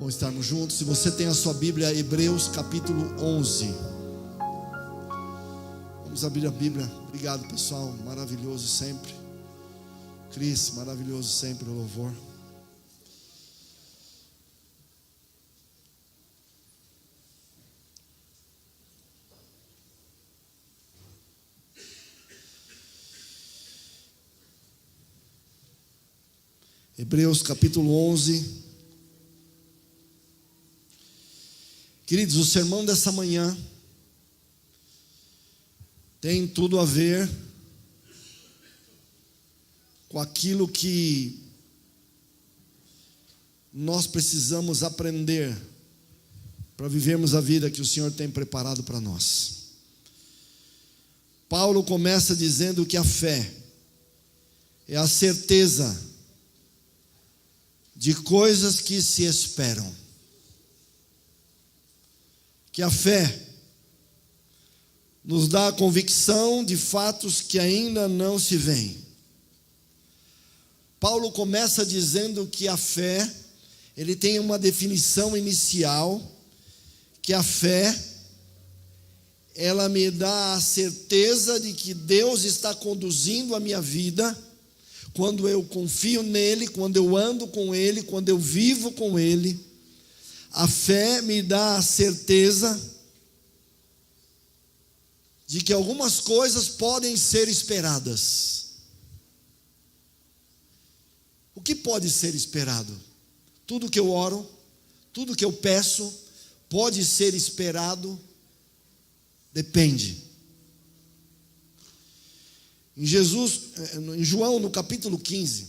Bom estarmos juntos. Se você tem a sua Bíblia, Hebreus capítulo 11. Vamos abrir a Bíblia. Obrigado, pessoal, maravilhoso sempre. Cris, maravilhoso sempre o louvor. Hebreus capítulo 11. Queridos, o sermão dessa manhã tem tudo a ver com aquilo que nós precisamos aprender para vivermos a vida que o Senhor tem preparado para nós. Paulo começa dizendo que a fé é a certeza de coisas que se esperam. Que a fé nos dá a convicção de fatos que ainda não se veem. Paulo começa dizendo que a fé, ele tem uma definição inicial, que a fé, ela me dá a certeza de que Deus está conduzindo a minha vida, quando eu confio nele, quando eu ando com ele, quando eu vivo com ele. A fé me dá a certeza de que algumas coisas podem ser esperadas. O que pode ser esperado? Tudo que eu oro, tudo que eu peço, pode ser esperado? Depende. Em João, no capítulo 15,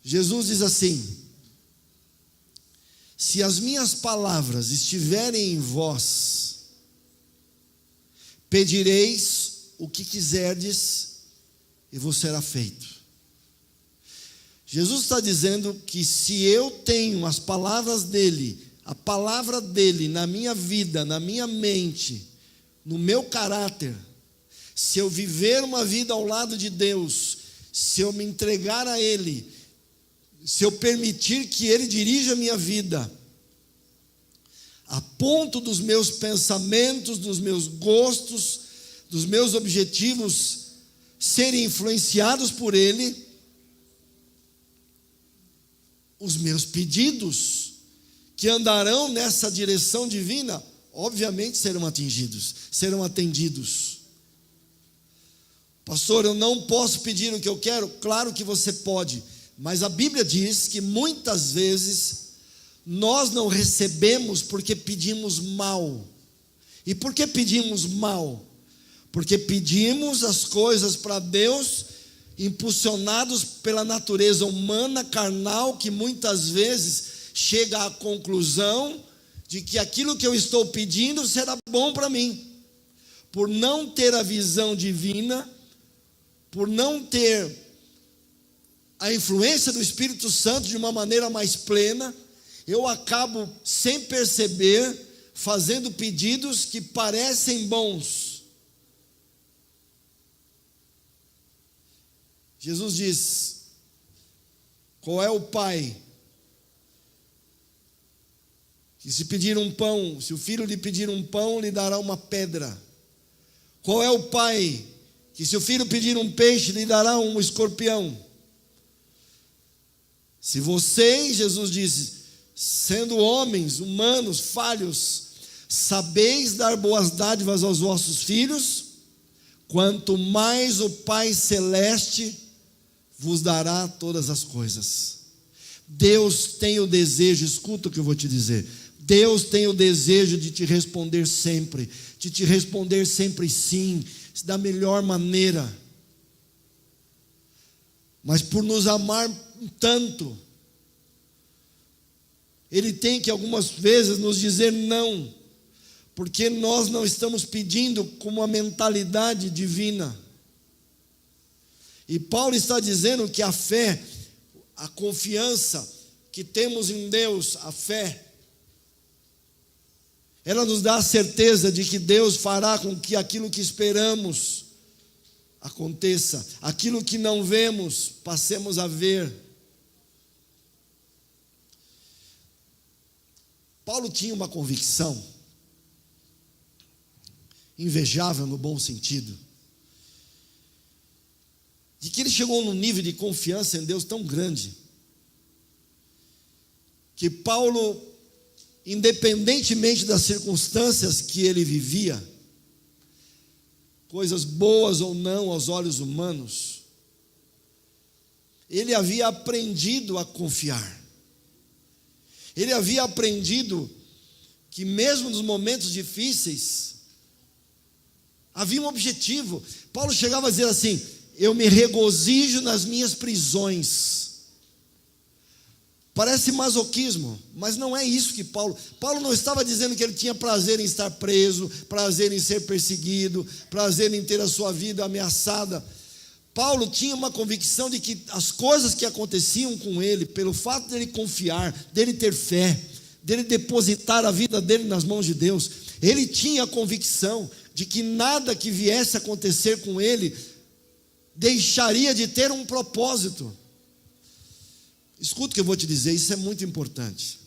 Jesus diz assim: se as minhas palavras estiverem em vós, pedireis o que quiserdes e vos será feito. Jesus está dizendo que se eu tenho as palavras dele, a palavra dele na minha vida, na minha mente, no meu caráter, se eu viver uma vida ao lado de Deus, se eu me entregar a ele, se eu permitir que ele dirija a minha vida, a ponto dos meus pensamentos, dos meus gostos, dos meus objetivos serem influenciados por ele, os meus pedidos que andarão nessa direção divina, obviamente serão atendidos. Pastor, eu não posso pedir o que eu quero? Claro que você pode, mas a Bíblia diz que muitas vezes nós não recebemos porque pedimos mal. E por que pedimos mal? Porque pedimos as coisas para Deus impulsionados pela natureza humana, carnal, que muitas vezes chega à conclusão de que aquilo que eu estou pedindo será bom para mim. Por não ter a visão divina, por não ter a influência do Espírito Santo de uma maneira mais plena, eu acabo, sem perceber, fazendo pedidos que parecem bons. Jesus diz: qual é o pai que se pedir um pão, se o filho lhe pedir um pão, lhe dará uma pedra? Qual é o pai que se o filho pedir um peixe, lhe dará um escorpião? Se vocês, Jesus disse, sendo homens, humanos, falhos, sabeis dar boas dádivas aos vossos filhos, quanto mais o Pai Celeste vos dará todas as coisas. Deus tem o desejo, escuta o que eu vou te dizer, Deus tem o desejo de te responder sempre, sim, da melhor maneira, mas por nos amar tanto, Ele tem que algumas vezes nos dizer não, porque nós não estamos pedindo com uma mentalidade divina. E Paulo está dizendo que a fé, a confiança que temos em Deus, a fé, ela nos dá a certeza de que Deus fará com que aquilo que esperamos aconteça, aquilo que não vemos, passemos a ver. Paulo tinha uma convicção, invejável no bom sentido, de que ele chegou num nível de confiança em Deus tão grande, que Paulo, independentemente das circunstâncias que ele vivia, coisas boas ou não aos olhos humanos, ele havia aprendido a confiar. Ele havia aprendido que mesmo nos momentos difíceis, havia um objetivo. Paulo chegava a dizer assim: eu me regozijo nas minhas prisões. Parece masoquismo, mas não é isso que Paulo não estava dizendo que ele tinha prazer em estar preso, prazer em ser perseguido, prazer em ter a sua vida ameaçada. Paulo tinha uma convicção de que as coisas que aconteciam com ele, pelo fato dele confiar, dele ter fé, dele depositar a vida dele nas mãos de Deus, ele tinha a convicção de que nada que viesse a acontecer com ele deixaria de ter um propósito. Escuta o que eu vou te dizer, isso é muito importante.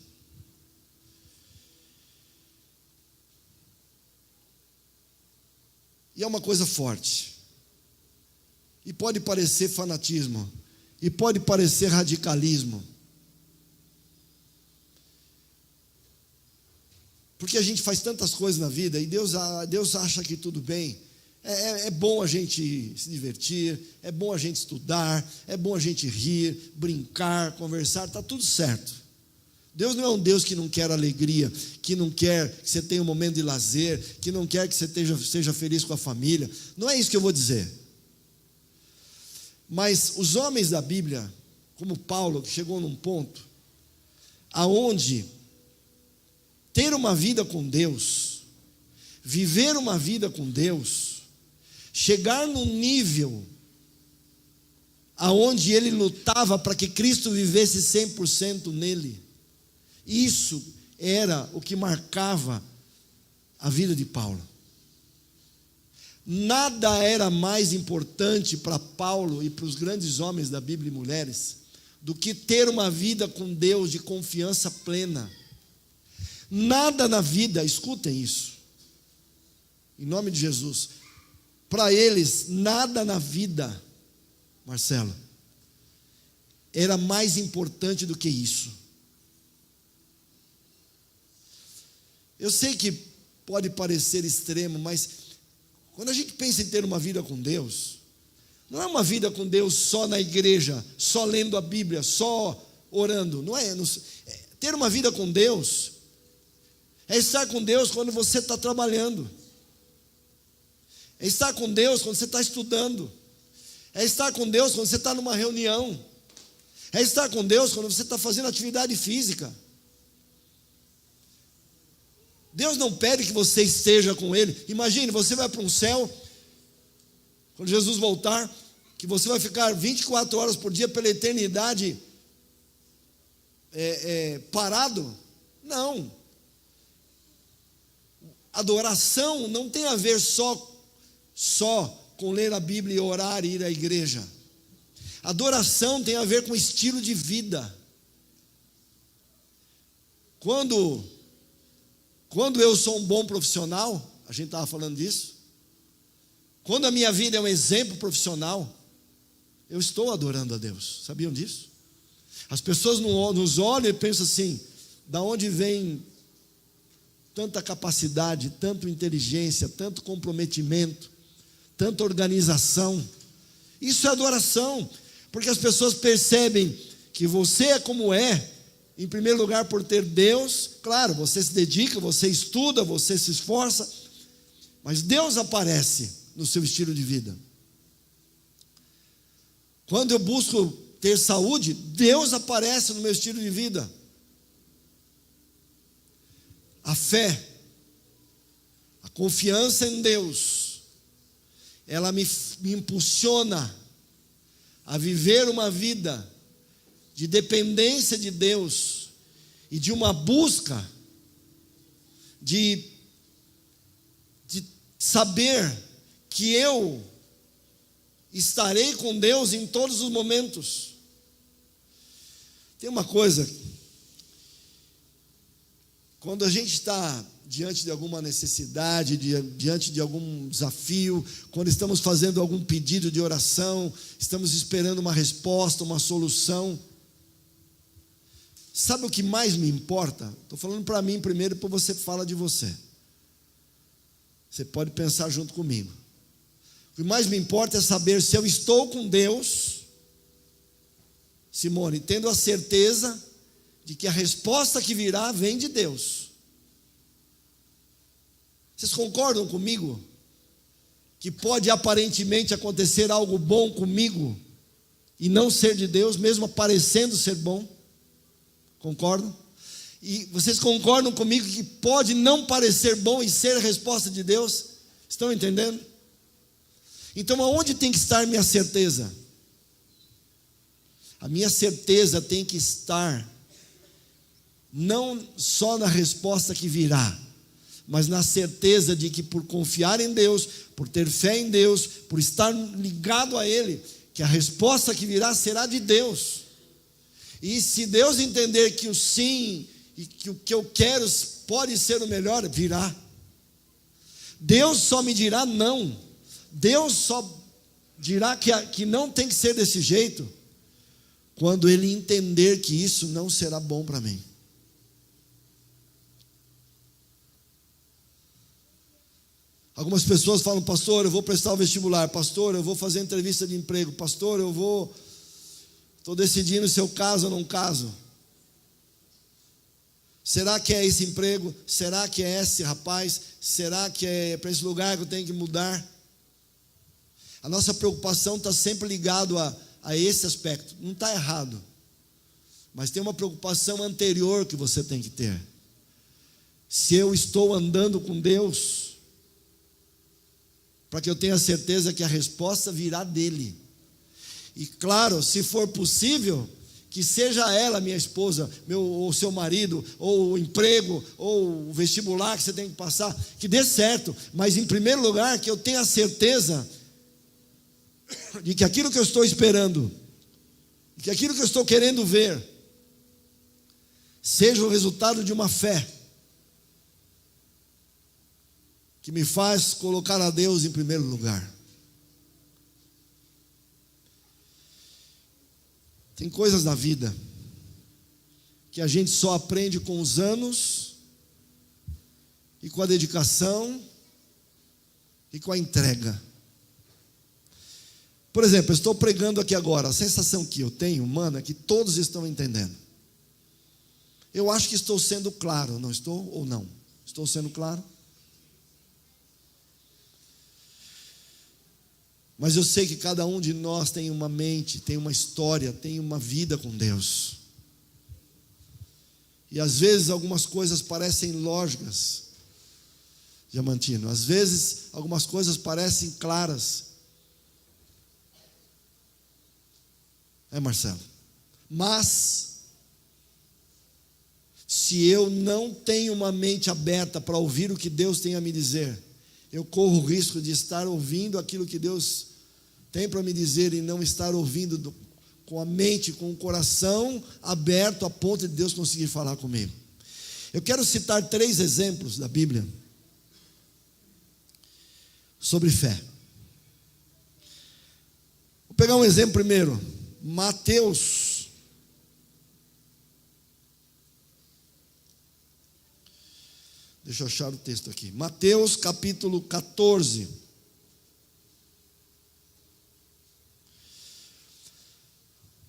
E é uma coisa forte. E pode parecer fanatismo, e pode parecer radicalismo. Porque a gente faz tantas coisas na vida, e Deus acha que tudo bem. É bom a gente se divertir, é bom a gente estudar, é bom a gente rir, brincar, conversar, está tudo certo. Deus não é um Deus que não quer alegria, que não quer que você tenha um momento de lazer, que não quer que você seja feliz com a família. Não é isso que eu vou dizer. Mas os homens da Bíblia, como Paulo, que chegou num ponto aonde ter uma vida com Deus, viver uma vida com Deus, chegar num nível aonde ele lutava para que Cristo vivesse 100% nele, isso era o que marcava a vida de Paulo. Nada era mais importante para Paulo e para os grandes homens da Bíblia e mulheres do que ter uma vida com Deus de confiança plena. Nada na vida, escutem isso, em nome de Jesus, para eles, nada na vida, Marcelo, era mais importante do que isso. Eu sei que pode parecer extremo, mas quando a gente pensa em ter uma vida com Deus, não é uma vida com Deus só na igreja, só lendo a Bíblia, só orando. Ter uma vida com Deus é estar com Deus quando você está trabalhando, é estar com Deus quando você está estudando, é estar com Deus quando você está numa reunião, é estar com Deus quando você está fazendo atividade física. Deus não pede que você esteja com Ele. Imagine, você vai para um céu, quando Jesus voltar, que você vai ficar 24 horas por dia pela eternidade parado. Não. Adoração não tem a ver só com ler a Bíblia e orar e ir à igreja. Adoração tem a ver com estilo de vida. Quando eu sou um bom profissional, a gente estava falando disso, quando a minha vida é um exemplo profissional, eu estou adorando a Deus. Sabiam disso? As pessoas nos olham e pensam assim: da onde vem tanta capacidade, tanta inteligência, tanto comprometimento, tanta organização? Isso é adoração, porque as pessoas percebem que você é como é, em primeiro lugar por ter Deus. Claro, você se dedica, você estuda, você se esforça, mas Deus aparece no seu estilo de vida. Quando eu busco ter saúde, Deus aparece no meu estilo de vida. A fé, a confiança em Deus, ela me impulsiona a viver uma vida de dependência de Deus e de uma busca de saber que eu estarei com Deus em todos os momentos. Tem uma coisa Quando a gente está diante de alguma necessidade, diante de algum desafio, quando estamos fazendo algum pedido de oração, estamos esperando uma resposta, uma solução, sabe o que mais me importa? Estou falando para mim primeiro, depois você fala de você. Você pode pensar junto comigo. O que mais me importa é saber se eu estou com Deus, Simone, tendo a certeza de que a resposta que virá vem de Deus. Vocês concordam comigo? Que pode aparentemente acontecer algo bom comigo e não ser de Deus, mesmo parecendo ser bom? Concordam? E vocês concordam comigo que pode não parecer bom e ser a resposta de Deus? Estão entendendo? Então aonde tem que estar minha certeza? A minha certeza tem que estar não só na resposta que virá, mas na certeza de que por confiar em Deus, por ter fé em Deus, por estar ligado a Ele, que a resposta que virá será de Deus. E se Deus entender que o sim e que o que eu quero pode ser o melhor, virá. Deus só me dirá não. Deus só dirá que não tem que ser desse jeito quando Ele entender que isso não será bom para mim. Algumas pessoas falam: pastor, eu vou prestar o vestibular, pastor, eu vou fazer entrevista de emprego, pastor, estou decidindo se eu caso ou não caso. Será que é esse emprego? Será que é esse rapaz? Será que é para esse lugar que eu tenho que mudar? A nossa preocupação está sempre ligado a esse aspecto. Não está errado, mas tem uma preocupação anterior que você tem que ter. Se eu estou andando com Deus, para que eu tenha certeza que a resposta virá dele. E claro, se for possível, que seja ela, minha esposa, ou seu marido, ou o emprego, ou o vestibular que você tem que passar, que dê certo. Mas em primeiro lugar, que eu tenha certeza de que aquilo que eu estou esperando, que aquilo que eu estou querendo ver, seja o resultado de uma fé que me faz colocar a Deus em primeiro lugar. Tem coisas na vida que a gente só aprende com os anos e com a dedicação e com a entrega. Por exemplo, eu estou pregando aqui agora, a sensação que eu tenho, humana, é que todos estão entendendo. Eu acho que estou sendo claro, não estou ou não? Estou sendo claro? Mas eu sei que cada um de nós tem uma mente, tem uma história, tem uma vida com Deus. E às vezes algumas coisas parecem lógicas, Diamantino. Às vezes algumas coisas parecem claras. Marcelo? Mas, se eu não tenho uma mente aberta para ouvir o que Deus tem a me dizer, eu corro o risco de estar ouvindo aquilo que Deus tem para me dizer e não estar ouvindo com a mente, com o coração aberto a ponto de Deus conseguir falar comigo. Eu quero citar 3 exemplos da Bíblia sobre fé. Vou pegar um exemplo primeiro, Mateus. Deixa eu achar o texto aqui. Mateus capítulo 14.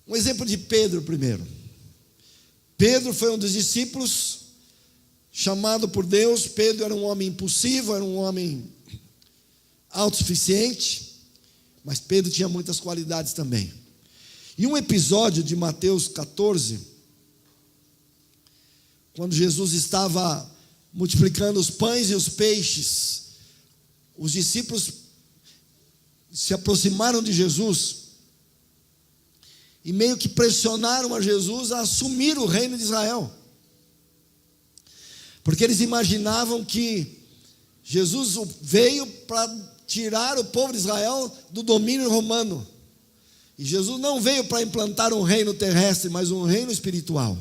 Um exemplo de Pedro primeiro. Pedro foi um dos discípulos chamado por Deus. Pedro era um homem impulsivo, era um homem autossuficiente, mas Pedro tinha muitas qualidades também. E um episódio de Mateus 14, quando Jesus estava multiplicando os pães e os peixes, os discípulos se aproximaram de Jesus e meio que pressionaram a Jesus a assumir o reino de Israel, porque eles imaginavam que Jesus veio para tirar o povo de Israel do domínio romano, e Jesus não veio para implantar um reino terrestre, mas um reino espiritual.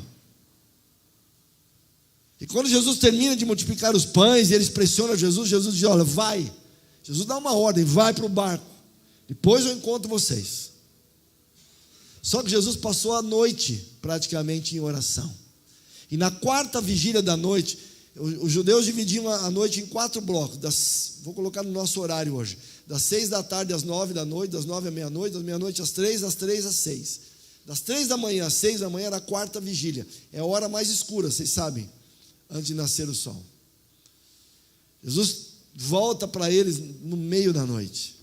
E quando Jesus termina de multiplicar os pães, e eles pressionam Jesus, Jesus diz: olha, vai. Jesus dá uma ordem: vai para o barco, depois eu encontro vocês. Só que Jesus passou a noite praticamente em oração. E na quarta vigília da noite, os judeus dividiam a noite em 4 blocos. Vou colocar no nosso horário hoje: das 6 da tarde às 9 da noite, das 9 à meia-noite, das meia-noite às 3, das 3 às 6. Das 3 da manhã às 6 da manhã era a quarta vigília. É a hora mais escura, vocês sabem, antes de nascer o sol. Jesus volta para eles no meio da noite.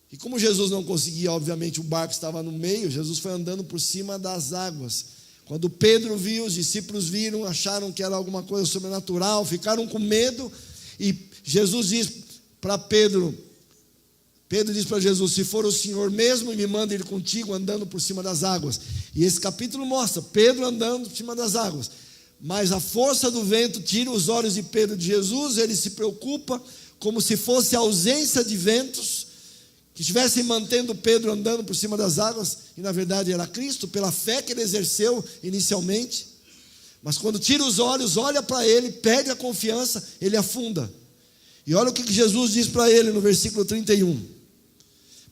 E como Jesus não conseguia, obviamente o barco estava no meio, Jesus foi andando por cima das águas. Quando Pedro viu, os discípulos viram, acharam que era alguma coisa sobrenatural, ficaram com medo. E Jesus diz para Pedro diz para Jesus: se for o Senhor mesmo, me manda ir contigo andando por cima das águas. E esse capítulo mostra Pedro andando por cima das águas. Mas a força do vento tira os olhos de Pedro de Jesus. Ele se preocupa como se fosse a ausência de ventos que estivessem mantendo Pedro andando por cima das águas, e na verdade era Cristo, pela fé que ele exerceu inicialmente. Mas quando tira os olhos, olha para ele, perde a confiança, ele afunda. E olha o que Jesus diz para ele no versículo 31.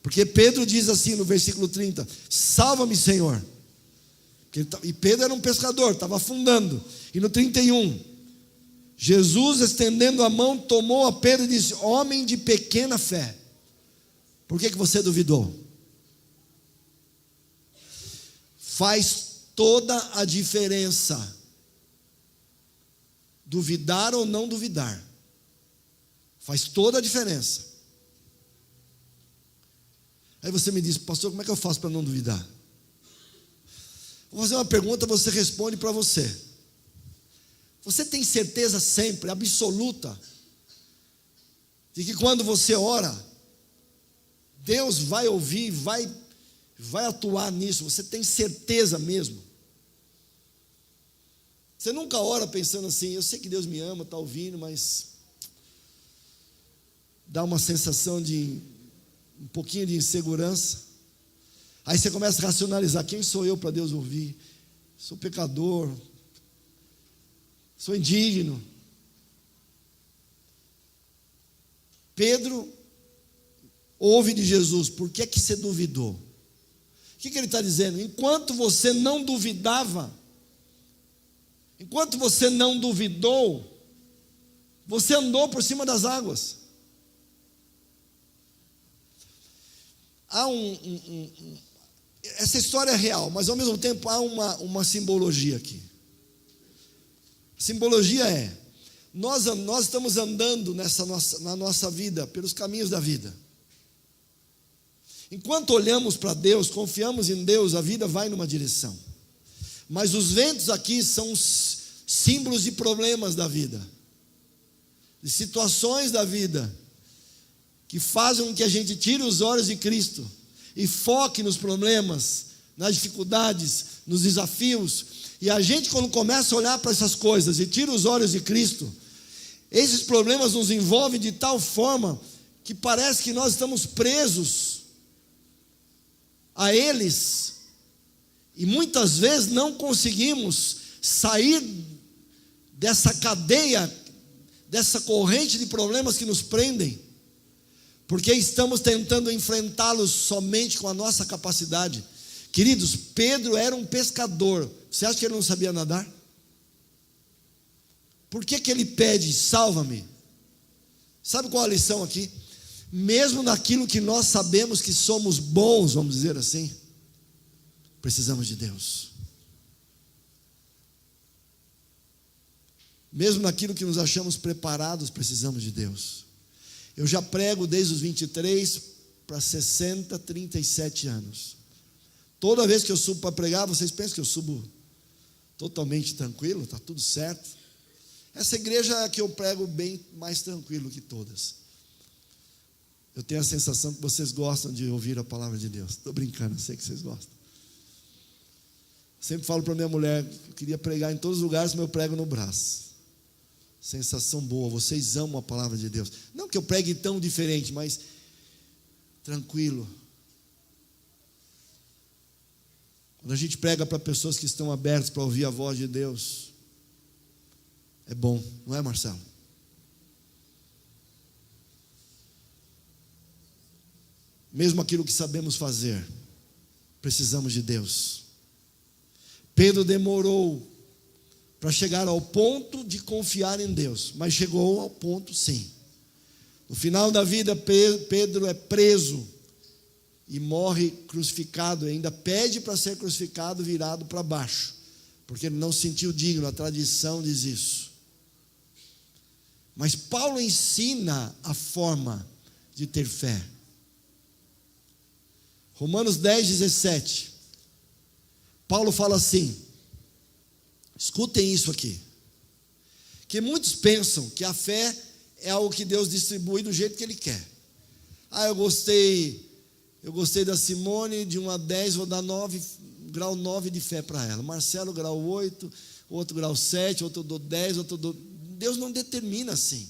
Porque Pedro diz assim no versículo 30: salva-me, Senhor. E Pedro era um pescador, estava afundando. E no 31, Jesus, estendendo a mão, tomou a Pedro e disse: homem de pequena fé, por que você duvidou? Faz toda a diferença duvidar ou não duvidar. Faz toda a diferença. Aí você me diz: pastor, como é que eu faço para não duvidar? Vou fazer uma pergunta, você responde para você. Você tem certeza sempre, absoluta, de que quando você ora, Deus vai ouvir, vai atuar nisso? Você tem certeza mesmo? Você nunca ora pensando assim: eu sei que Deus me ama, está ouvindo, mas dá uma sensação de um pouquinho de insegurança. Aí você começa a racionalizar: quem sou eu para Deus ouvir? Sou pecador, sou indigno. Pedro ouve de Jesus: por que você duvidou? O que ele está dizendo? Enquanto você não duvidava, enquanto você não duvidou, você andou por cima das águas. Há essa história é real, mas ao mesmo tempo há uma simbologia aqui. A simbologia é: nós estamos andando na nossa vida, pelos caminhos da vida. Enquanto olhamos para Deus, confiamos em Deus, a vida vai numa direção. Mas os ventos aqui são os símbolos de problemas da vida, de situações da vida, que fazem com que a gente tire os olhos de Cristo e foque nos problemas, nas dificuldades, nos desafios. E a gente, quando começa a olhar para essas coisas e tira os olhos de Cristo, esses problemas nos envolvem de tal forma que parece que nós estamos presos a eles, e muitas vezes não conseguimos sair dessa cadeia, dessa corrente de problemas que nos prendem, porque estamos tentando enfrentá-los somente com a nossa capacidade. Queridos, Pedro era um pescador. Você acha que ele não sabia nadar? Por que ele pede: salva-me? Sabe qual a lição aqui? Mesmo naquilo que nós sabemos que somos bons, vamos dizer assim, precisamos de Deus. Mesmo naquilo que nos achamos preparados, precisamos de Deus. Eu já prego desde os 23 para 60, 37 anos. Toda vez que eu subo para pregar, vocês pensam que eu subo totalmente tranquilo, está tudo certo? Essa igreja é que eu prego bem mais tranquilo que todas. Eu tenho a sensação que vocês gostam de ouvir a palavra de Deus. Estou brincando, eu sei que vocês gostam. Sempre falo para minha mulher que eu queria pregar em todos os lugares, mas eu prego no braço. Sensação boa, vocês amam a palavra de Deus. Não que eu pregue tão diferente, mas tranquilo. Quando a gente prega para pessoas que estão abertas para ouvir a voz de Deus, É bom, não é, Marcelo? Mesmo aquilo que sabemos fazer, precisamos de Deus. Pedro demorou para chegar ao ponto de confiar em Deus, mas chegou ao ponto, sim. No final da vida, Pedro é preso e morre crucificado, ainda pede para ser crucificado virado para baixo, porque ele não se sentiu digno, a tradição diz isso. Mas Paulo ensina a forma de ter fé. Romanos 10, 17. Paulo fala assim, escutem isso aqui, que muitos pensam que a fé é algo que Deus distribui do jeito que Ele quer. Eu gostei da Simone, de 1 a 10, vou dar 9, grau 9 de fé para ela. Marcelo, grau 8, outro grau 7, outro eu dou 10, outro eu dou... Deus não determina assim.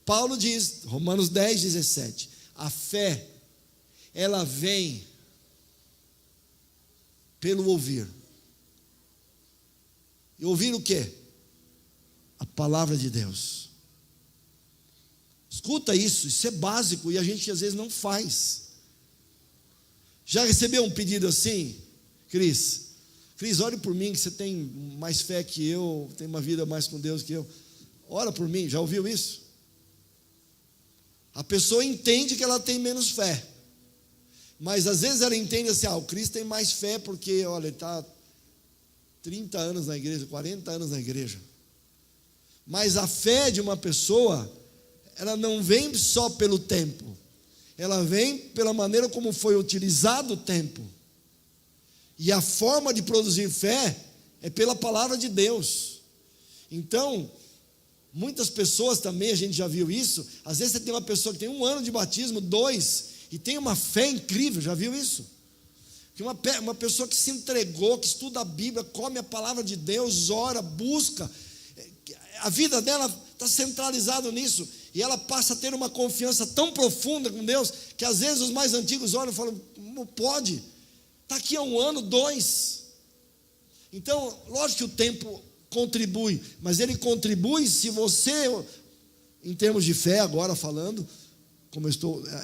Paulo diz, Romanos 10, 17, a fé, ela vem pelo ouvir. E ouvir o quê? A palavra de Deus. Escuta isso é básico e a gente às vezes não faz. Já recebeu um pedido assim? Cris, ore por mim, que você tem mais fé que eu, tem uma vida mais com Deus que eu. Ora por mim, já ouviu isso? A pessoa entende que ela tem menos fé, mas às vezes ela entende assim, o Cris tem mais fé porque, olha, ele está 30 anos na igreja, 40 anos na igreja. Mas a fé de uma pessoa, ela não vem só pelo tempo, ela vem pela maneira como foi utilizado o tempo. E a forma de produzir fé é pela palavra de Deus. Então, muitas pessoas também, a gente já viu isso, às vezes você tem uma pessoa que tem 1 ano de batismo, 2, e tem uma fé incrível, já viu isso? Que uma pessoa que se entregou, que estuda a Bíblia, come a palavra de Deus, ora, busca, a vida dela está centralizada nisso, e ela passa a ter uma confiança tão profunda com Deus, que às vezes os mais antigos olham e falam, não pode, está aqui há 1 ano, 2, então, lógico que o tempo contribui, mas ele contribui se você, em termos de fé agora falando,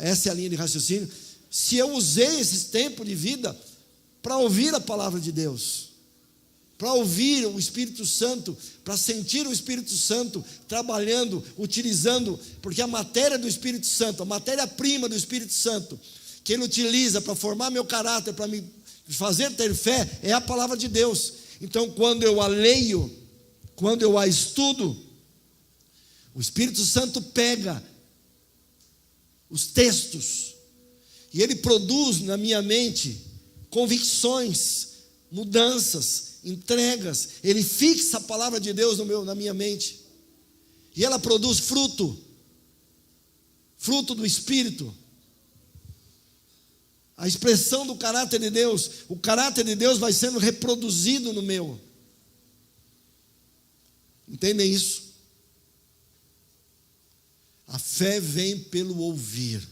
essa é a linha de raciocínio, se eu usei esse tempo de vida para ouvir a palavra de Deus, para ouvir o Espírito Santo, para sentir o Espírito Santo trabalhando, utilizando, porque a matéria do Espírito Santo, a matéria-prima do Espírito Santo, que Ele utiliza para formar meu caráter, para me fazer ter fé, é a palavra de Deus. Então, quando eu a leio, quando eu a estudo, o Espírito Santo pega os textos e ele produz na minha mente convicções, mudanças, entregas. Ele fixa a palavra de Deus na minha mente e ela produz fruto do Espírito. A expressão do caráter de Deus, o caráter de Deus vai sendo reproduzido no meu. Entendem isso? A fé vem pelo ouvir.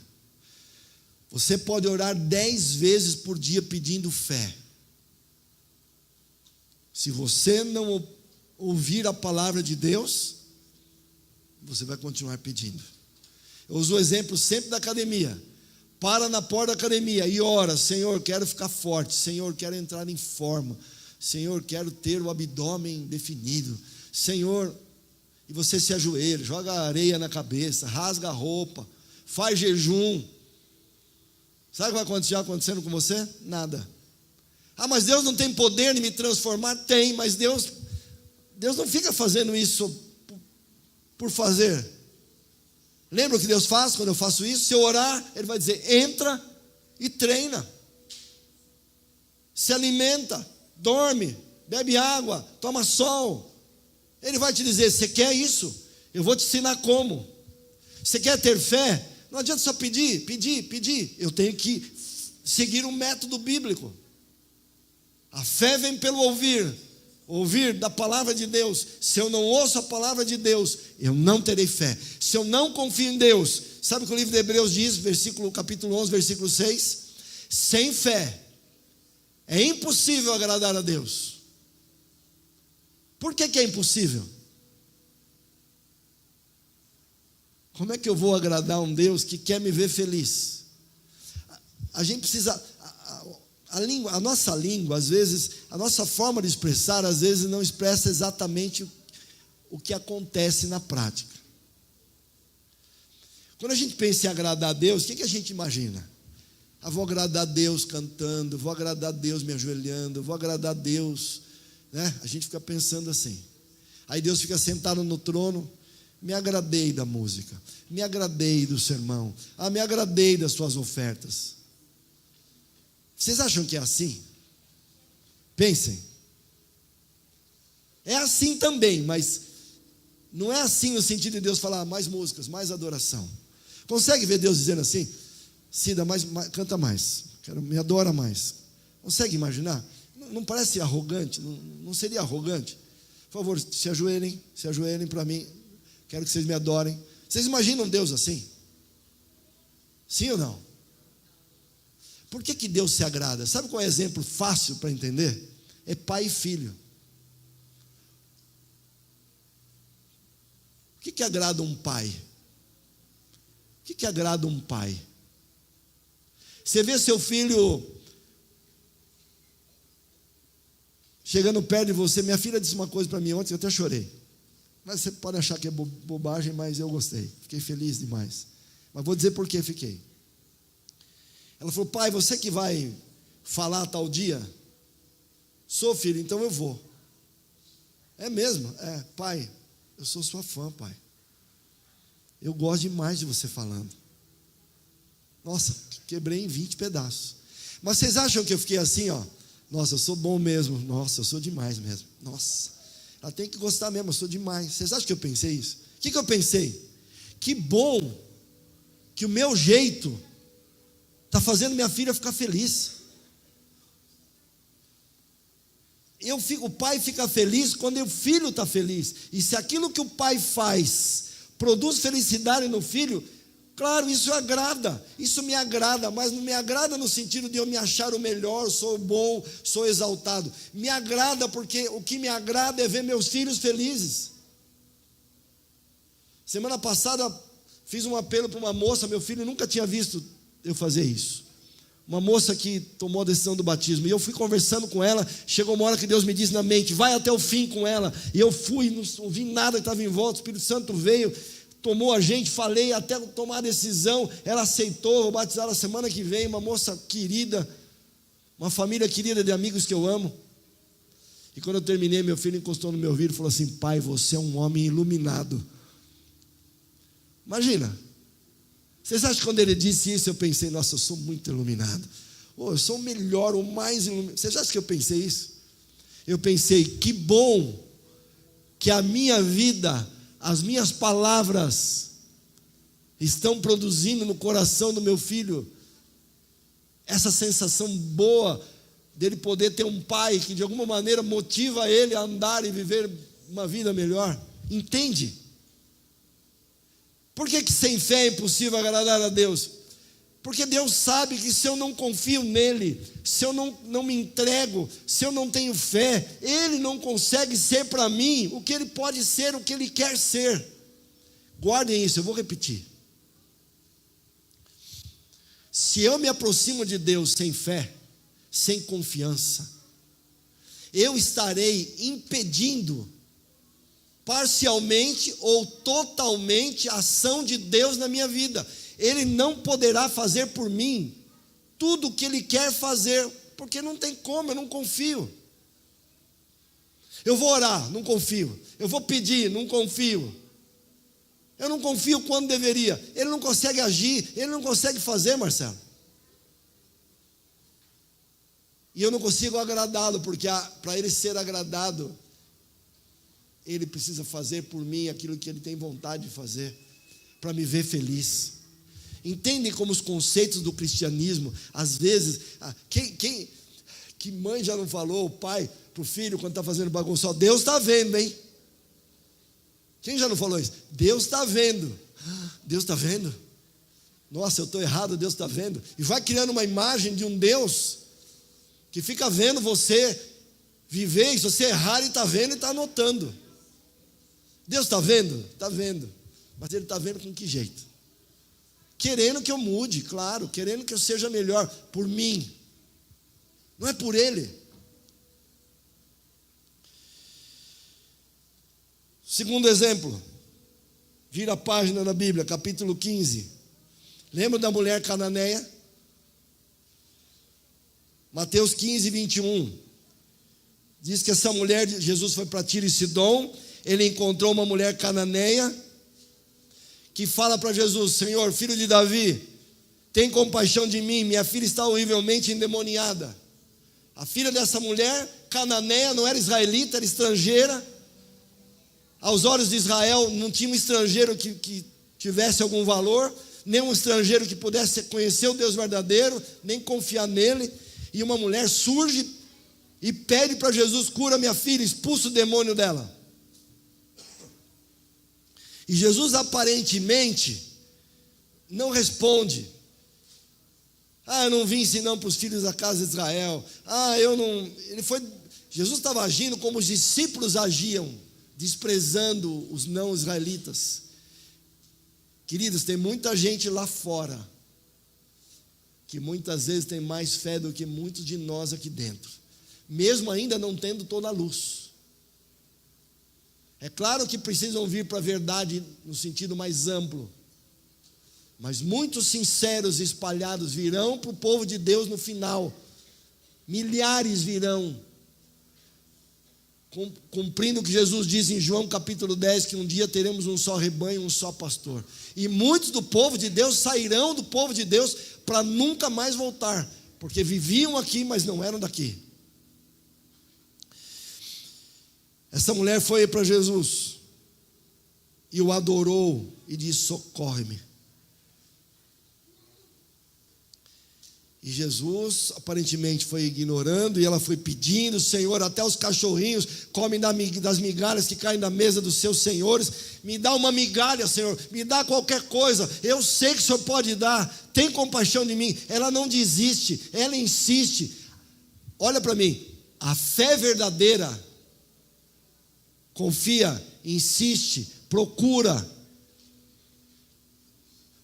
Você pode orar 10 vezes por dia pedindo fé. Se você não ouvir a palavra de Deus, você vai continuar pedindo. Eu uso o exemplo sempre da academia. Para na porta da academia e ora, Senhor, quero ficar forte, Senhor, quero entrar em forma, Senhor, quero ter o abdômen definido, Senhor, e você se ajoelha, joga areia na cabeça, rasga a roupa, faz jejum. Sabe o que vai acontecendo com você? Nada. Mas Deus não tem poder de me transformar? Tem, mas Deus não fica fazendo isso por fazer. Lembra o que Deus faz quando eu faço isso? Se eu orar, Ele vai dizer, entra e treina, se alimenta, dorme, bebe água, toma sol. Ele vai te dizer, você quer isso? Eu vou te ensinar como. Você quer ter fé? Não adianta só pedir. Eu tenho que seguir um método bíblico. A fé vem pelo ouvir da palavra de Deus. Se eu não ouço a palavra de Deus, eu não terei fé. Se eu não confio em Deus, sabe o que o livro de Hebreus diz, capítulo 11, versículo 6? Sem fé é impossível agradar a Deus. Por que é impossível? Como é que eu vou agradar um Deus que quer me ver feliz? A gente precisa... A nossa língua, às vezes, a nossa forma de expressar, às vezes não expressa exatamente o que acontece na prática. Quando a gente pensa em agradar a Deus, o que a gente imagina? Vou agradar a Deus cantando, vou agradar a Deus me ajoelhando, vou agradar a Deus, né? A gente fica pensando assim. Aí Deus fica sentado no trono, me agradei da música, me agradei do sermão, me agradei das suas ofertas. Vocês acham que é assim? Pensem. É assim também, mas não é assim no sentido de Deus falar mais músicas, mais adoração. Consegue ver Deus dizendo assim? Cida, canta mais, me adora mais. Consegue imaginar? Não parece arrogante? Não seria arrogante? Por favor, se ajoelhem para mim. Quero que vocês me adorem. Vocês imaginam Deus assim? Sim ou não? Por que Deus se agrada? Sabe qual é o exemplo fácil para entender? É pai e filho. O que agrada um pai? O que agrada um pai? Você vê seu filho chegando perto de você. Minha filha disse uma coisa para mim ontem, eu até chorei. Mas você pode achar que é bobagem, mas eu gostei. Fiquei feliz demais. Mas vou dizer por que fiquei. Ela falou: pai, você que vai falar tal dia? Sou, filho, então eu vou. É mesmo? É, pai, eu sou sua fã, pai. Eu gosto demais de você falando. Nossa, quebrei em 20 pedaços. Mas vocês acham que eu fiquei assim, ó? Nossa, eu sou bom mesmo. Nossa, eu sou demais mesmo. Nossa, ela tem que gostar mesmo, eu sou demais. Vocês acham que eu pensei isso? O que eu pensei? Que bom que o meu jeito está fazendo minha filha ficar feliz. O pai fica feliz quando o filho está feliz. E se aquilo que o pai faz produz felicidade no filho, claro, isso me agrada, mas não me agrada no sentido de eu me achar o melhor, sou bom, sou exaltado. Me agrada porque o que me agrada é ver meus filhos felizes. Semana passada fiz um apelo para uma moça, meu filho nunca tinha visto eu fazer isso. Uma moça que tomou a decisão do batismo, e eu fui conversando com ela. Chegou uma hora que Deus me disse na mente: vai até o fim com ela. E eu fui, não ouvi nada que estava em volta. O Espírito Santo veio, tomou a gente, falei até tomar a decisão. Ela aceitou, vou batizar na semana que vem. Uma moça querida, uma família querida de amigos que eu amo. E quando eu terminei, meu filho encostou no meu ouvido e falou assim: pai, você é um homem iluminado. Imagina. Vocês acham que quando ele disse isso eu pensei: nossa, eu sou muito iluminado, eu sou o melhor, o mais iluminado? Vocês acham que eu pensei isso? Eu pensei: que bom que a minha vida, as minhas palavras estão produzindo no coração do meu filho essa sensação boa dele poder ter um pai que de alguma maneira motiva ele a andar e viver uma vida melhor. Entende? Por que sem fé é impossível agradar a Deus? Porque Deus sabe que se eu não confio nele, se eu não me entrego, se eu não tenho fé, Ele não consegue ser para mim o que Ele pode ser, o que Ele quer ser. Guardem isso, eu vou repetir. Se eu me aproximo de Deus sem fé, sem confiança, eu estarei impedindo parcialmente ou totalmente a ação de Deus na minha vida. Ele não poderá fazer por mim tudo o que Ele quer fazer, porque não tem como, eu não confio. Eu vou orar, não confio. Eu vou pedir, não confio. Eu não confio quando deveria. Ele não consegue agir, Ele não consegue fazer, Marcelo. E eu não consigo agradá-lo, porque para Ele ser agradado, Ele precisa fazer por mim aquilo que Ele tem vontade de fazer, para me ver feliz. Entendem como os conceitos do cristianismo, às vezes, que mãe já não falou, o pai para o filho quando está fazendo bagunça: Deus está vendo, hein? Quem já não falou isso? Deus está vendo. Deus está vendo? Nossa, eu estou errado, Deus está vendo. E vai criando uma imagem de um Deus que fica vendo você viver, e se você errar, Ele está vendo e está anotando. Deus está vendo? Está vendo. Mas ele está vendo com que jeito? Querendo que eu mude, claro, querendo que eu seja melhor por mim, não é por ele. Segundo exemplo, vira a página na Bíblia, capítulo 15. Lembra da mulher cananeia? Mateus 15, 21. Diz que essa mulher, Jesus foi para Tiro e Sidom, ele encontrou uma mulher cananeia, que fala para Jesus: Senhor, filho de Davi, tem compaixão de mim, minha filha está horrivelmente endemoniada. A filha dessa mulher cananeia não era israelita, era estrangeira. Aos olhos de Israel não tinha um estrangeiro que tivesse algum valor, nem um estrangeiro que pudesse conhecer o Deus verdadeiro, nem confiar nele. E uma mulher surge e pede para Jesus: cura minha filha, expulsa o demônio dela. E Jesus aparentemente não responde. Eu não vim senão para os filhos da casa de Israel. Jesus estava agindo como os discípulos agiam, desprezando os não israelitas. Queridos, tem muita gente lá fora que muitas vezes tem mais fé do que muitos de nós aqui dentro, mesmo ainda não tendo toda a luz. É claro que precisam vir para a verdade no sentido mais amplo, mas muitos sinceros e espalhados virão para o povo de Deus no final. Milhares virão, cumprindo o que Jesus diz em João capítulo 10, que um dia teremos um só rebanho, um só pastor. E muitos do povo de Deus sairão do povo de Deus para nunca mais voltar, porque viviam aqui, mas não eram daqui. Essa mulher foi para Jesus e o adorou e disse: socorre-me. E Jesus aparentemente foi ignorando, e ela foi pedindo: Senhor, até os cachorrinhos comem das migalhas que caem da mesa dos seus senhores. Me dá uma migalha, Senhor, me dá qualquer coisa, eu sei que o Senhor pode dar, tem compaixão de mim. Ela não desiste, ela insiste. Olha para mim, a fé verdadeira confia, insiste, procura.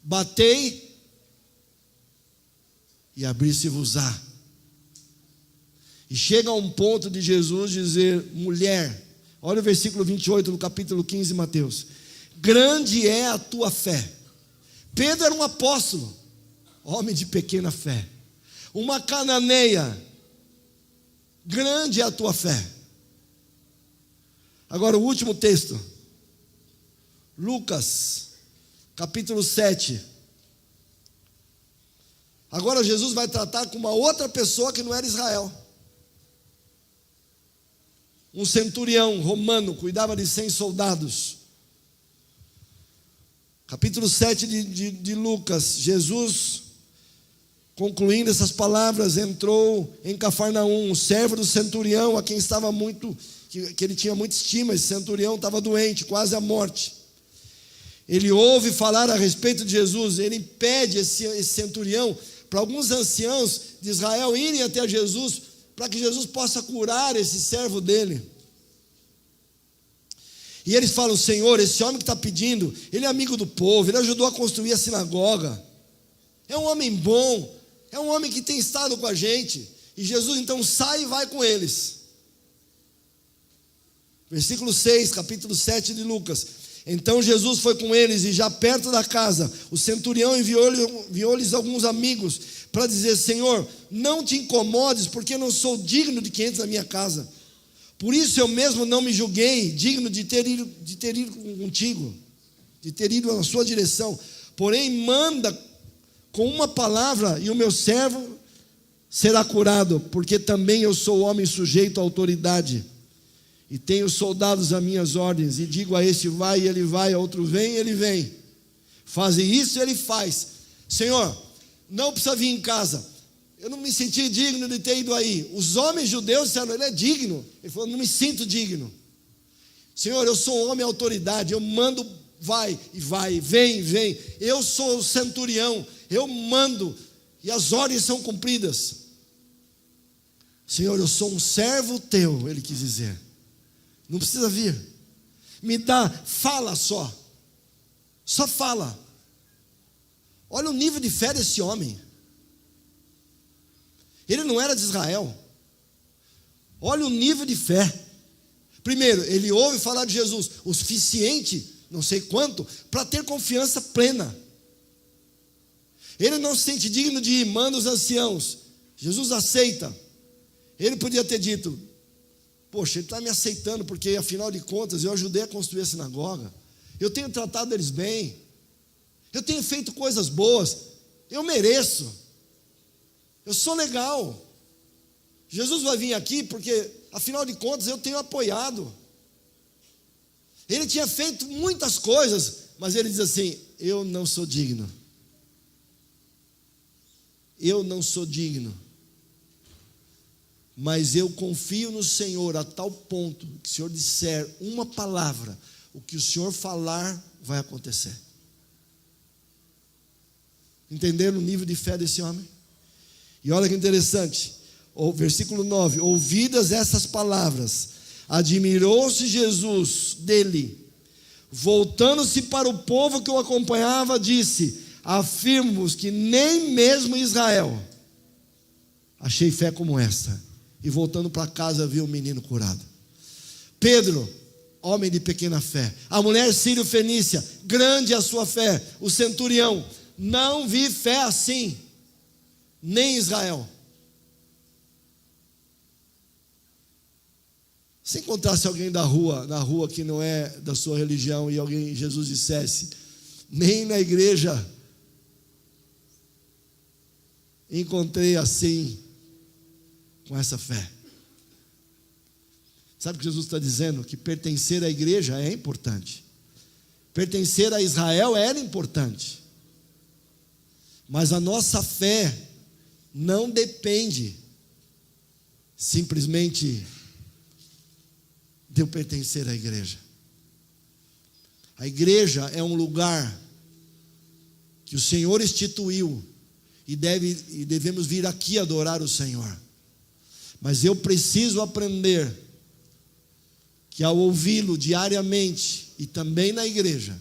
Batei e abrir-se-vos-á. E chega a um ponto de Jesus dizer: mulher, olha o versículo 28 do capítulo 15 de Mateus: grande é a tua fé. Pedro era um apóstolo, homem de pequena fé. Uma cananeia, grande é a tua fé. Agora o último texto, Lucas, capítulo 7. Agora Jesus vai tratar com uma outra pessoa que não era Israel. Um centurião romano, cuidava de 100 soldados. Capítulo 7 de Lucas. Jesus, concluindo essas palavras, entrou em Cafarnaum. O servo do centurião, a quem estava que ele tinha muita estima, esse centurião estava doente, quase à morte. Ele ouve falar a respeito de Jesus. Ele pede esse centurião para alguns anciãos de Israel irem até Jesus, para que Jesus possa curar esse servo dele. E eles falam: Senhor, esse homem que está pedindo, ele é amigo do povo, ele ajudou a construir a sinagoga, é um homem bom, é um homem que tem estado com a gente. E Jesus então sai e vai com eles. Versículo 6, capítulo 7 de Lucas. Então Jesus foi com eles, e já perto da casa, o centurião enviou-lhes alguns amigos para dizer: Senhor, não te incomodes, porque não sou digno de que entres na minha casa. Por isso eu mesmo não me julguei digno de ter ido contigo, de ter ido na sua direção. Porém manda com uma palavra, e o meu servo será curado, porque também eu sou homem sujeito à autoridade. E tenho soldados às minhas ordens, e digo a este: vai, e ele vai, a outro: vem, e ele vem. Faze isso, e ele faz. Senhor, não precisa vir em casa. Eu não me senti digno de ter ido aí. Os homens judeus disseram: ele é digno. Ele falou: não me sinto digno. Senhor, eu sou um homem autoridade, eu mando, vai, e vai, vem, vem. Eu sou o centurião, eu mando, e as ordens são cumpridas. Senhor, eu sou um servo teu, ele quis dizer. Não precisa vir, me dá, fala só. Só fala. Olha o nível de fé desse homem. Ele não era de Israel. Olha o nível de fé. Primeiro, ele ouve falar de Jesus o suficiente, não sei quanto, para ter confiança plena. Ele não se sente digno de ir, manda os anciãos. Jesus aceita. Ele podia ter dito: poxa, ele está me aceitando porque, afinal de contas, eu ajudei a construir a sinagoga. Eu tenho tratado eles bem. Eu tenho feito coisas boas. Eu mereço. Eu sou legal. Jesus vai vir aqui porque, afinal de contas, eu tenho apoiado. Ele tinha feito muitas coisas, mas ele diz assim: eu não sou digno. Eu não sou digno. Mas eu confio no Senhor a tal ponto que, se o Senhor disser uma palavra, o que o Senhor falar vai acontecer. Entenderam o nível de fé desse homem? E olha que interessante, o versículo 9: ouvidas essas palavras, admirou-se Jesus dele, voltando-se para o povo que o acompanhava, disse: afirmo-vos que nem mesmo em Israel achei fé como esta. E voltando para casa, viu o menino curado. Pedro, homem de pequena fé. A mulher sírio-fenícia, grande a sua fé. O centurião, não vi fé assim, nem em Israel. Se encontrasse alguém na rua que não é da sua religião, e alguém, Jesus dissesse: nem na igreja encontrei assim, com essa fé. Sabe o que Jesus está dizendo? Que pertencer à igreja é importante. Pertencer a Israel era importante. Mas a nossa fé não depende simplesmente de eu pertencer à igreja. A igreja é um lugar que o Senhor instituiu e devemos vir aqui adorar o Senhor. Mas eu preciso aprender que, ao ouvi-lo diariamente e também na igreja,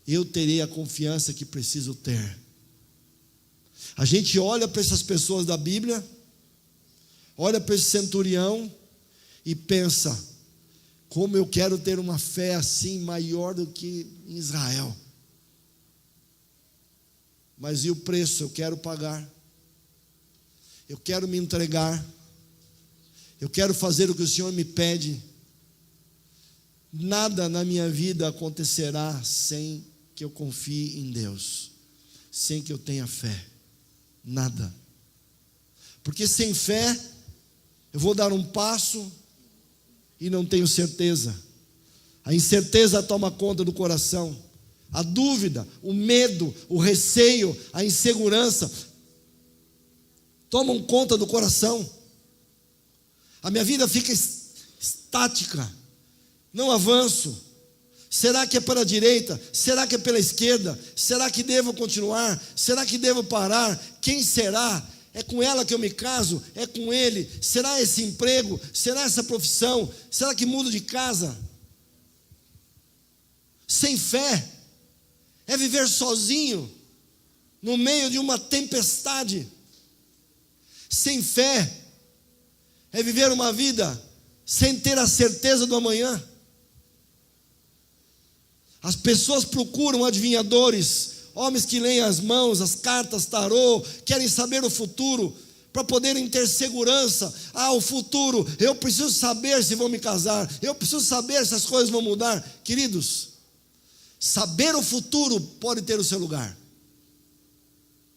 eu terei a confiança que preciso ter. A gente olha para essas pessoas da Bíblia, olha para esse centurião e pensa: como eu quero ter uma fé assim maior do que em Israel. Mas e o preço? Eu quero pagar. Eu quero me entregar. Eu quero fazer o que o Senhor me pede. Nada na minha vida acontecerá sem que eu confie em Deus, sem que eu tenha fé. Nada. Porque sem fé eu vou dar um passo e não tenho certeza. A incerteza toma conta do coração. A dúvida, o medo, o receio, a insegurança tomam conta do coração. A minha vida fica estática, não avanço. Será que é para a direita? Será que é pela esquerda? Será que devo continuar? Será que devo parar? Quem será? É com ela que eu me caso? É com ele? Será esse emprego? Será essa profissão? Será que mudo de casa? Sem fé é viver sozinho no meio de uma tempestade. Sem fé é viver uma vida sem ter a certeza do amanhã. As pessoas procuram adivinhadores, homens que leem as mãos, as cartas, tarô, querem saber o futuro, para poderem ter segurança. O futuro, eu preciso saber se vou me casar, eu preciso saber se as coisas vão mudar. Queridos, saber o futuro pode ter o seu lugar.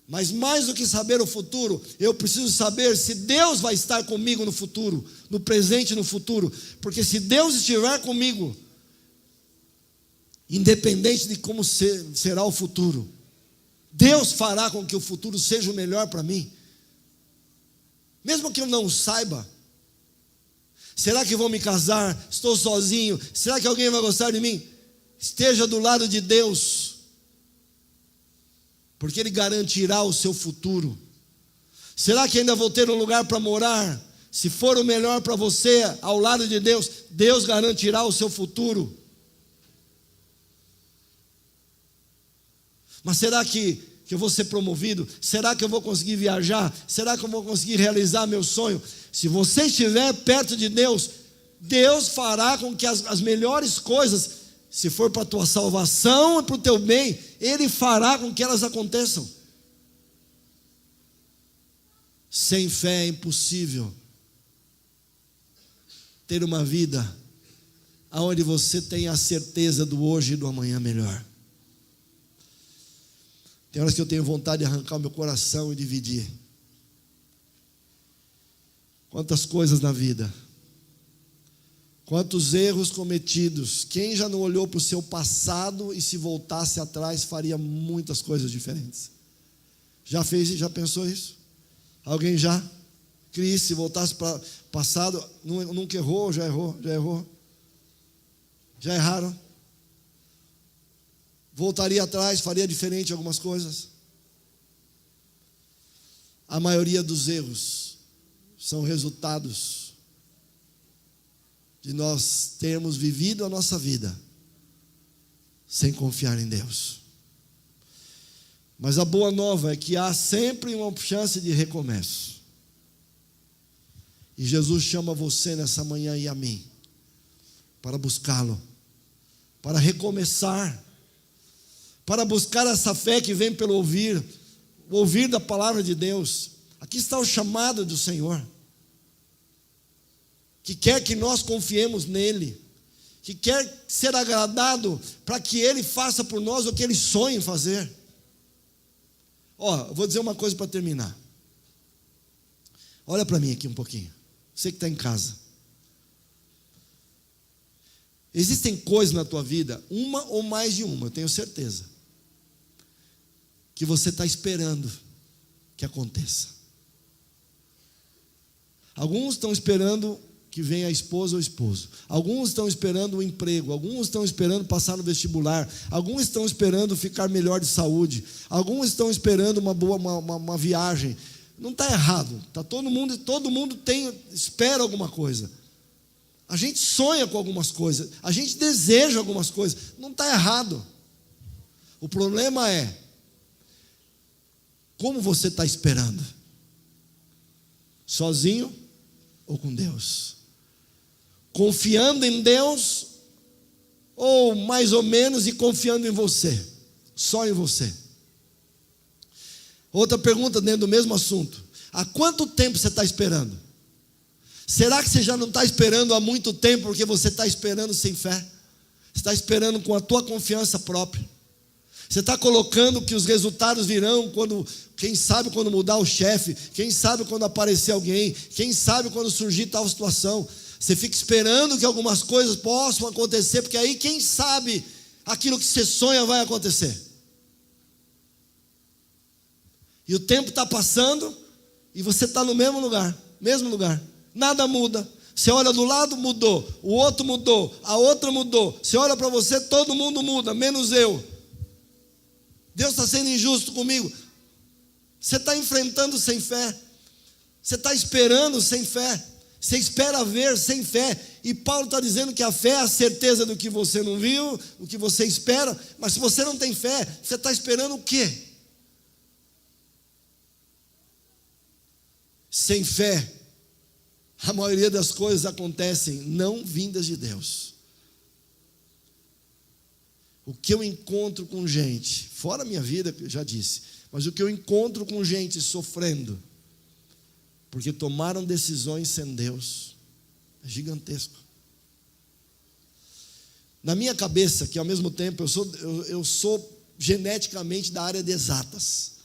Mas mais do que saber o futuro, eu preciso saber se Deus vai estar comigo no futuro, no presente e no futuro. Porque se Deus estiver comigo, independente de como será o futuro, Deus fará com que o futuro seja o melhor para mim. Mesmo que eu não saiba, será que vou me casar? Estou sozinho? Será que alguém vai gostar de mim? Esteja do lado de Deus, porque Ele garantirá o seu futuro. Será que ainda vou ter um lugar para morar? Se for o melhor para você, ao lado de Deus, Deus garantirá o seu futuro. Mas será que eu vou ser promovido? Será que eu vou conseguir viajar? Será que eu vou conseguir realizar meu sonho? Se você estiver perto de Deus, Deus fará com que as melhores coisas, se for para a tua salvação e para o teu bem, Ele fará com que elas aconteçam. Sem fé é impossível ter uma vida onde você tem a certeza do hoje e do amanhã melhor. Tem horas que eu tenho vontade de arrancar o meu coração e dividir. Quantas coisas na vida, quantos erros cometidos. Quem já não olhou para o seu passado e se voltasse atrás faria muitas coisas diferentes? Já fez e já pensou isso? Alguém já? Cris, se voltasse para o passado, nunca errou, já errou, já errou. Já erraram? Voltaria atrás, faria diferente algumas coisas? A maioria dos erros são resultados de nós termos vivido a nossa vida sem confiar em Deus. Mas a boa nova é que há sempre uma chance de recomeço. E Jesus chama você nessa manhã e a mim para buscá-lo, para recomeçar, para buscar essa fé que vem pelo ouvir, o ouvir da palavra de Deus. Aqui está o chamado do Senhor, que quer que nós confiemos nele, que quer ser agradado para que Ele faça por nós o que Ele sonha em fazer. Eu vou dizer uma coisa para terminar. Olha para mim aqui um pouquinho, você que está em casa. Existem coisas na tua vida, uma ou mais de uma, eu tenho certeza, que você está esperando que aconteça. Alguns estão esperando que venha a esposa ou o esposo. Alguns estão esperando um emprego. Alguns estão esperando passar no vestibular. Alguns estão esperando ficar melhor de saúde. Alguns estão esperando uma viagem. Não está errado. Todo mundo espera alguma coisa. A gente sonha com algumas coisas. A gente deseja algumas coisas. Não está errado. O problema é como você está esperando. Sozinho ou com Deus? Confiando em Deus, ou mais ou menos, e confiando em você, só em você. Outra pergunta dentro do mesmo assunto: há quanto tempo você está esperando? Será que você já não está esperando há muito tempo, porque você está esperando sem fé? Você está esperando com a tua confiança própria? Você está colocando que os resultados virão quem sabe quando mudar o chefe, quem sabe quando aparecer alguém, quem sabe quando surgir tal situação. Você fica esperando que algumas coisas possam acontecer, porque aí quem sabe aquilo que você sonha vai acontecer. E o tempo está passando e você está no mesmo lugar, nada muda. Você olha do lado, mudou, o outro mudou, a outra mudou. Você olha para você, todo mundo muda, menos eu. Deus está sendo injusto comigo. Você está enfrentando sem fé, você está esperando sem fé, você espera ver sem fé. E Paulo está dizendo que a fé é a certeza do que você não viu, o que você espera. Mas se você não tem fé, você está esperando o quê? Sem fé, a maioria das coisas acontecem não vindas de Deus. O que eu encontro com gente, fora a minha vida, eu já disse, mas o que eu encontro com gente sofrendo, porque tomaram decisões sem Deus, é gigantesco. Na minha cabeça, que ao mesmo tempo eu sou geneticamente da área de exatas,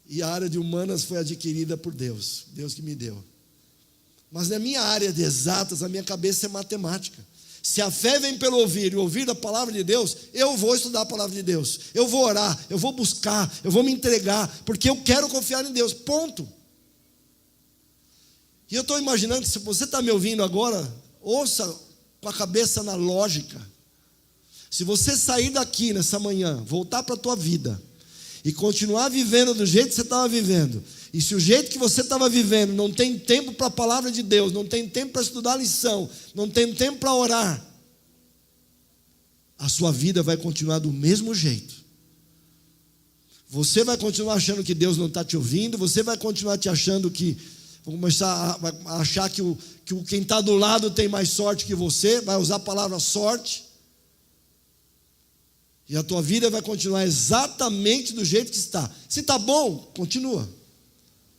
e a área de humanas foi adquirida por Deus, Deus que me deu. Mas na minha área de exatas, a minha cabeça é matemática. Se a fé vem pelo ouvir e ouvir da palavra de Deus, eu vou estudar a palavra de Deus, eu vou orar, eu vou buscar, eu vou me entregar, porque eu quero confiar em Deus, ponto. E eu estou imaginando que se você está me ouvindo agora, ouça com a cabeça na lógica. Se você sair daqui nessa manhã, voltar para a tua vida e continuar vivendo do jeito que você estava vivendo, e se o jeito que você estava vivendo não tem tempo para a palavra de Deus, não tem tempo para estudar a lição, não tem tempo para orar, a sua vida vai continuar do mesmo jeito, Você vai continuar achando que Deus não está te ouvindo, você vai continuar te achando que, vão começar a achar que quem está do lado tem mais sorte que você, vai usar a palavra sorte, e a tua vida vai continuar exatamente do jeito que está. Se está bom, continua,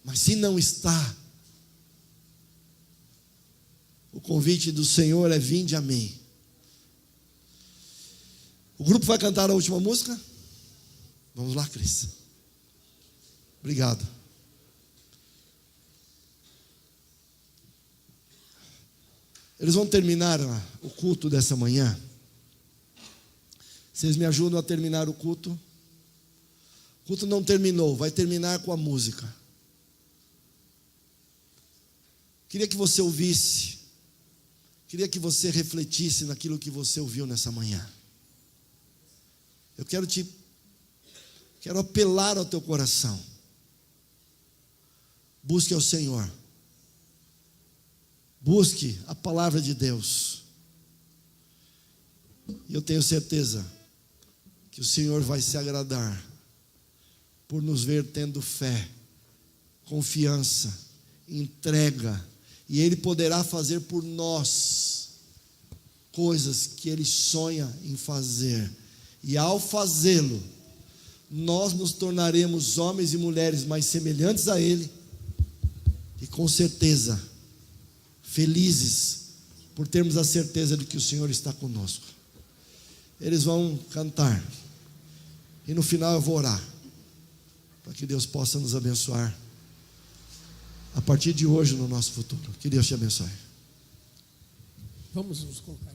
mas se não está, o convite do Senhor é: vinde a mim. O grupo vai cantar a última música? Vamos lá, Cris. Obrigado. Eles vão terminar o culto dessa manhã. Vocês me ajudam a terminar o culto? O culto não terminou, vai terminar com a música. Queria que você ouvisse, queria que você refletisse naquilo que você ouviu nessa manhã. Eu quero apelar ao teu coração. Busque ao Senhor. Busque a palavra de Deus. E eu tenho certeza que o Senhor vai se agradar por nos ver tendo fé, confiança, entrega, e Ele poderá fazer por nós coisas que Ele sonha em fazer. E ao fazê-lo, nós nos tornaremos homens e mulheres mais semelhantes a Ele, e com certeza felizes por termos a certeza de que o Senhor está conosco. Eles vão cantar, e no final eu vou orar, para que Deus possa nos abençoar a partir de hoje no nosso futuro. Que Deus te abençoe. Vamos nos colocar.